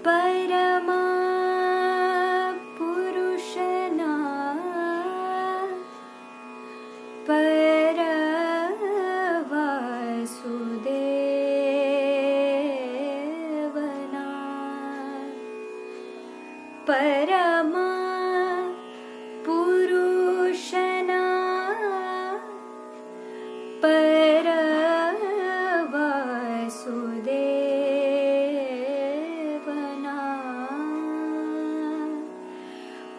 Parma पुरुषना परवासुदेवना Parma पुरुषना परवासुदेवना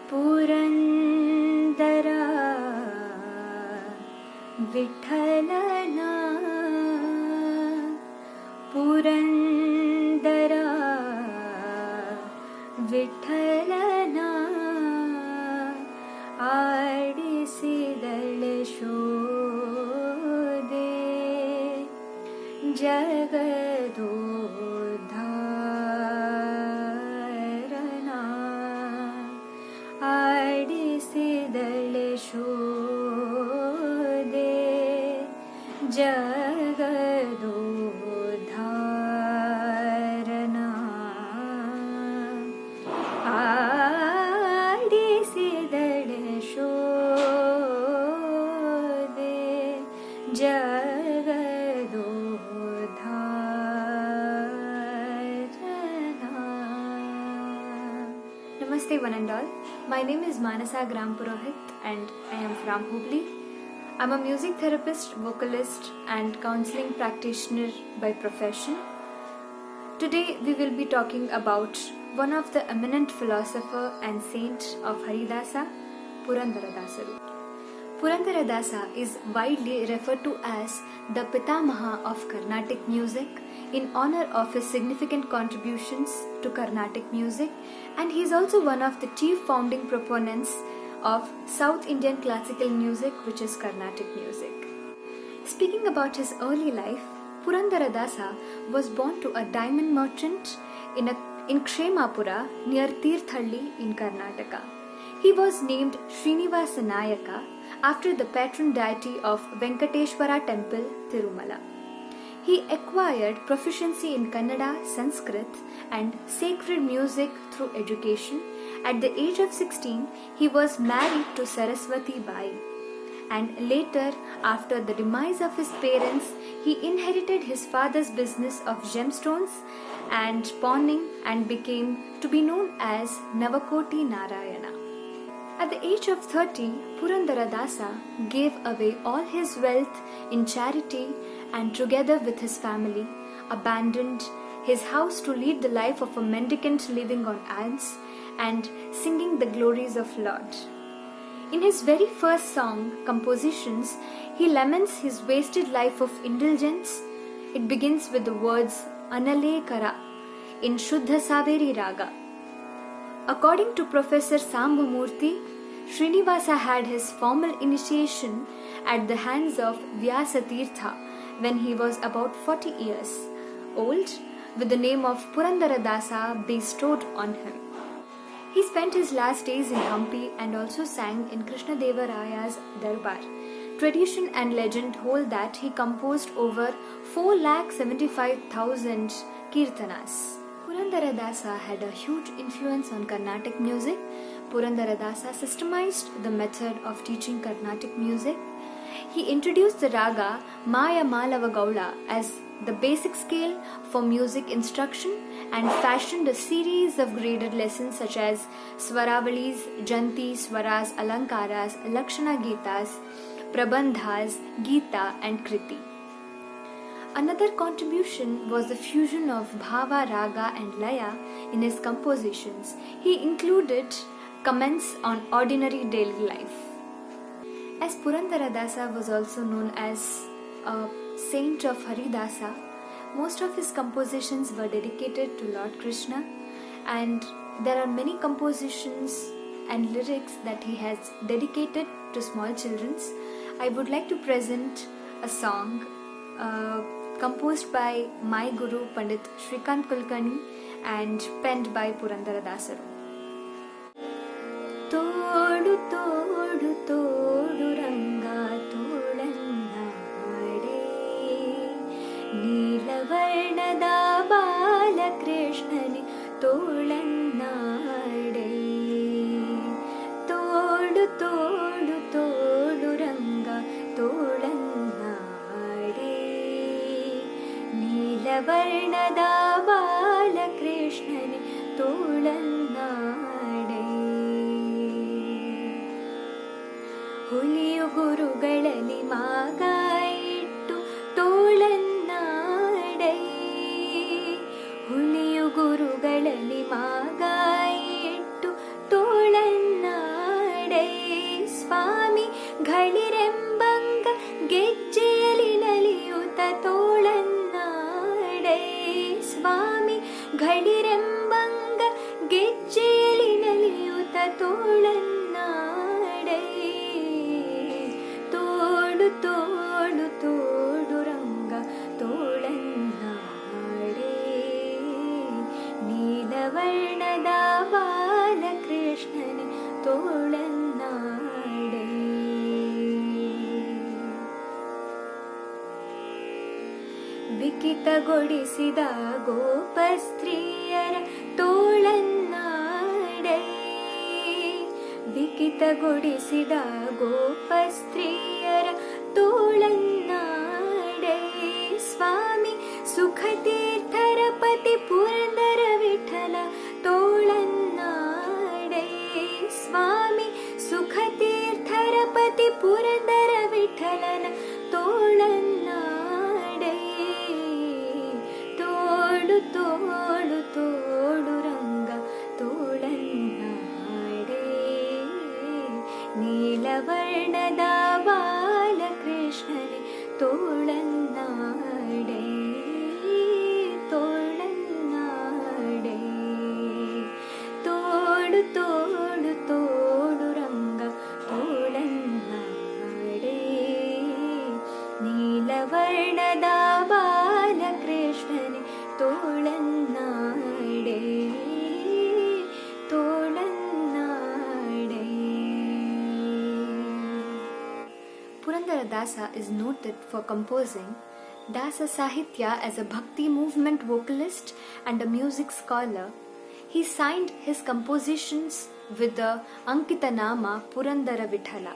पुरंदरा विठ्ठलना पुरंदरा विठ्ठलना आडिसिदळ शोधे जगदोद्धारना आडिसिदळ शोधे जगदोद्धारना आडिसिदळ शोधे जगदोद्धारना. Namaste one and all. My name is Manasa Grampurohit and I am from Hubli. I'm a music therapist, vocalist and counseling practitioner by profession. Today we will be talking about one of the eminent philosopher and saint of Haridasa, Purandaradasaru. Purandaradasa is widely referred to as the Pitamaha of Carnatic music in honor of his significant contributions to Carnatic music, and he is also one of the chief founding proponents of South Indian classical music, which is Carnatic music. Speaking about his early life, Purandaradasa was born to a diamond merchant in Kshemapura near Tirthalli in Karnataka. He was named Srinivasa Nayaka after the patron deity of Venkateshwara temple, Tirumala. He acquired proficiency in Kannada, Sanskrit and sacred music through education. At the age of 16, he was married to Saraswati Bai. And later, after the demise of his parents, he inherited his father's business of gemstones and pawning and became to be known as Navakoti Narayana. At the age of 30, Purandaradasa gave away all his wealth in charity and together with his family abandoned his house to lead the life of a mendicant living on alms and singing the glories of Lord. In his very first song, Compositions, he laments his wasted life of indulgence. It begins with the words Anale Kara in Shuddha Saveri Raga. According to Professor Sambamurthy, Srinivasa had his formal initiation at the hands of Vyasatirtha when he was about 40 years old, with the name of Purandaradasa bestowed on him. He spent his last days in Hampi and also sang in Krishnadevaraya's Darbar. Tradition and legend hold that he composed over 4,75,000 kirtanas. Purandaradasa had a huge influence on Carnatic music. Purandaradasa systemized the method of teaching Carnatic music. He introduced the raga Maya Malava Gaula as the basic scale for music instruction and fashioned a series of graded lessons such as Swaravalis, Janti, Swaras, Alankaras, Lakshana Gitas, Prabandhas, Gita and Kriti. Another contribution was the fusion of Bhava, Raga and Laya in his compositions. He included comments on ordinary daily life. As Purandaradasa was also known as a saint of Haridasa, most of his compositions were dedicated to Lord Krishna, and there are many compositions and lyrics that he has dedicated to small children. I would like to present a song composed by my Guru Pandit Shrikant Kulkarni and penned by Purandaradasaru. Todu todu todu ranga todanna ade Neelavarnada Bala Krishnani todu ಗುರುಗಳಲ್ಲಿ ಮಾಗಾಯಿ ಇಟ್ಟು ತೋಳನ್ನಾಡೈ ಸ್ವಾಮಿ ಗಳಿರೆಂಬಂಗ ಗೆಜ್ಜೆಯಲಿ ನಲಿಯುತ್ತ ತೋಳನ್ನಾಡೈ ಸ್ವಾಮಿ ಗಳಿರೆಂಬಂಗ ಗೆಜ್ಜೆಯಲಿ ನಲಿಯುತ್ತ ತೋಳನ್ನಾಡೈ ತೋಡು ತೋಡು ತೋಡು ರಂಗ ತೋಳನ್ನಾಡೈ ನೀಲವರ್ಣದ ಬಾಲಕೃಷ್ಣನೇ ತೋಳನ್ನಾಡೈ ವಿಕಿತಗೊಳಿಸಿದ ಗೋಪಸ್ತ್ರೀಯರ ತೋಳನ್ನಾಡೈ ವಿಕಿತಗೊಳಿಸಿದ ಗೋಪಸ್ತ್ರೀಯರ ತೋಳನ್ನಾಡೈ ಸ್ವಾಮಿ ಸುಖತೀರ್ಥರ ಪತಿ ಪುರಂದರ ವಿಠಲ ತೋಳನ್ನಾಡೈ ಸ್ವಾಮಿ ಸುಖತೀರ್ಥರ ಪತಿ ಪುರಂದರ ವಿಠಲನ ತೋಳನ್ನಾಡೈ ತೋಳು ತೋಳು ತೋಳು ರಂಗ ತೋಳನ್ನಾಡೈ ನೀಲವರ್ಣದ ಬಾಲಕೃಷ್ಣನೇ ತೋಳನ್ನಾಡೈ ತೋಳನ್ನಾಡೈ ತೋಳು ತೋಳು ತೋಳು ರಂಗ ತೋಳನ್ನಾಡೈ ನೀಲವರ್ಣದ ಬಾಲಕೃಷ್ಣನೇ ತೋಳನ್ನಾಡೈ ತೋಳನ್ನಾಡೈ. Purandaradasa is noted for composing Dasa Sahitya as a Bhakti movement vocalist and a music scholar. He signed his compositions with the Ankita Nama Purandara Vithala,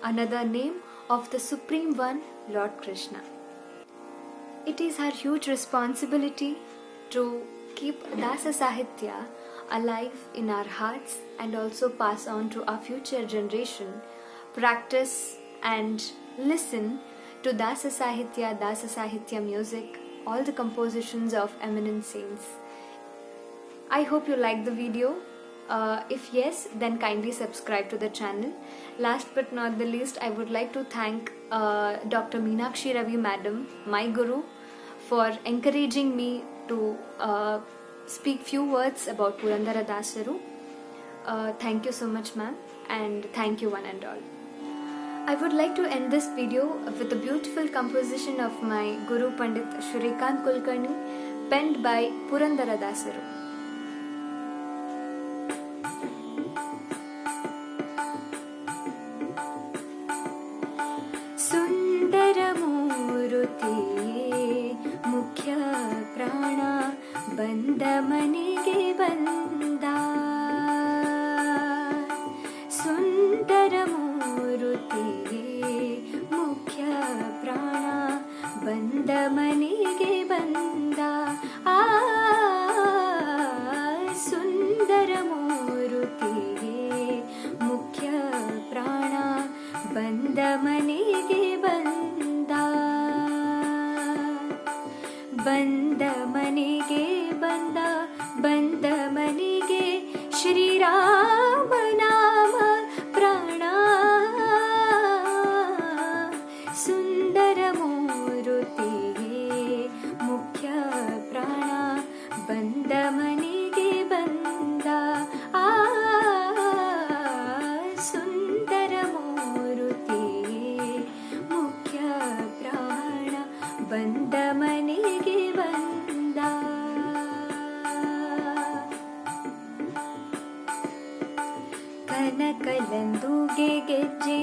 another name of the Supreme One, Lord Krishna. It is our huge responsibility to keep Dasa Sahitya alive in our hearts and also pass on to our future generation, practice and listen to Dasa Sahitya music, all the compositions of eminent saints. I hope you liked the video. If yes, then kindly subscribe to the channel. Last but not the least, I would like to thank Dr. Meenakshi Ravi Madam, my guru, for encouraging me to speak few words about Purandaradasaru. Thank you so much, ma'am, and thank you one and all. I would like to end this video with a beautiful composition of my Guru Pandit Shrikant Kulkarni, penned by Purandaradasaru. ಸುಂದರಮೂರುತಿಯೇ ಮುಖ್ಯ ಪ್ರಾಣ ಬಂದ ಮನೆಗೆ ಬಂದ ಸುಂದರಮೂರುತಿಯೇ ಮುಖ್ಯ ಪ್ರಾಣ ಬಂದ ಮನೆಗೆ ಬಂದ ಆ ಸುಂದರಮೂರುತಿಯೇ ಮುಖ್ಯ ಪ್ರಾಣ ಬಂದ ಮನೆಗೆ ಬಂದ ಬಂದ ಮನೆಗೆ ಬಂದ ಬಂದ ಮನೆಗೆ ಶ್ರೀರಾಮ ನಾಮ ಪ್ರಾಣ ಸುಂದರ ಮೂರುತಿಗೆ ಮುಖ್ಯ ಪ್ರಾಣ ಬಂದ ಮನೆಗೆ ಬಂದ ಆ ಸುಂದರ ಮೂರುತಿಗೆ ಮುಖ್ಯ ಪ್ರಾಣ ಬಂದ ಮನೆಗೆ ಬಂದ ಕನಕಲಂದುಗೆ ಗೆಜ್ಜೆ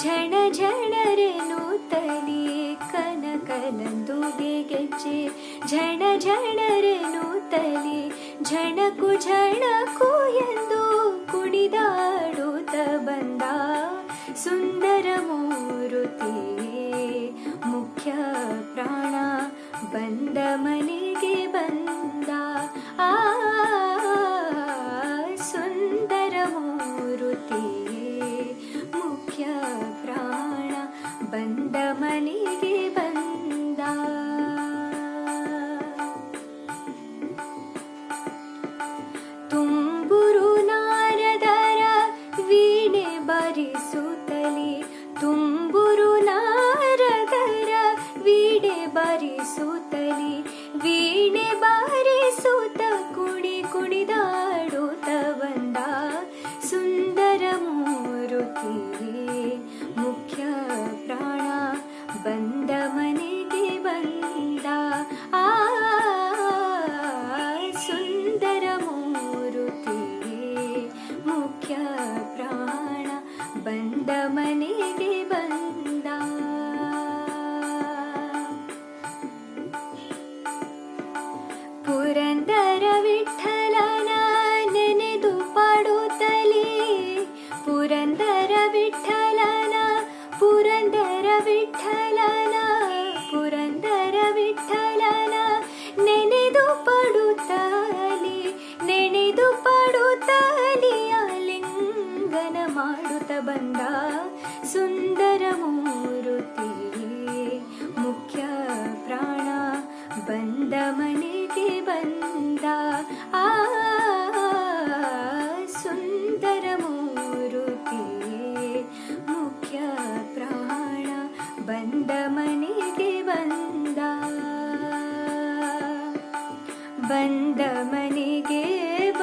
ಝಣ ಝಣರೆನುತ್ತಲಿ ಕನಕಲಂದುಗೆ ಗೆಜ್ಜೆ ಝಣ ಝಣರೆನುತ್ತಲಿ ಝಣಕು ಝಣಕು ಎಂದು ಕುಣಿದಾಡುತ್ತ ಬಂದ ಸುಂದರ ಮೂರುತಿಯೇ ಮುಖ್ಯ ಪ್ರಾಣ ಬಂದ ಮನೆಗೆ ಬಂದ ಆ ಸುಂದರ ಮೂರುತಿಯೇ ಮುಖ್ಯ ಪ್ರಾಣ ಬಂದ ಮನೆಗೆ ಬಂದ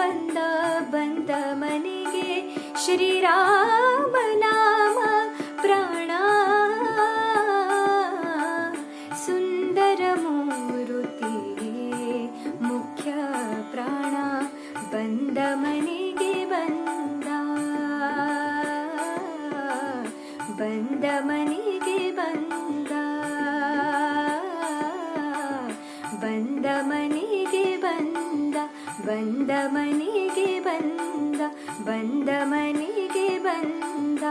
ಬಂದ ಬಂದ ಮನೆಗೆ ಶ್ರೀರಾಮ ನಾಮ ಪ್ರಾಣ ಸುಂದರ ಮೂರುತಿಯೇ ಮುಖ್ಯ ಪ್ರಾಣ ಬಂದ ಮನೆಗೆ ಬಂದ ಬಂದ ಮನೆಗೆ ಬಂದ ಬಂದ ಮನೆಗೆ ಬಂದ ಬಂದ ಮನೆಗೆ ಬಂದ ಬಂದ ಮನೆಗೆ ಬಂದ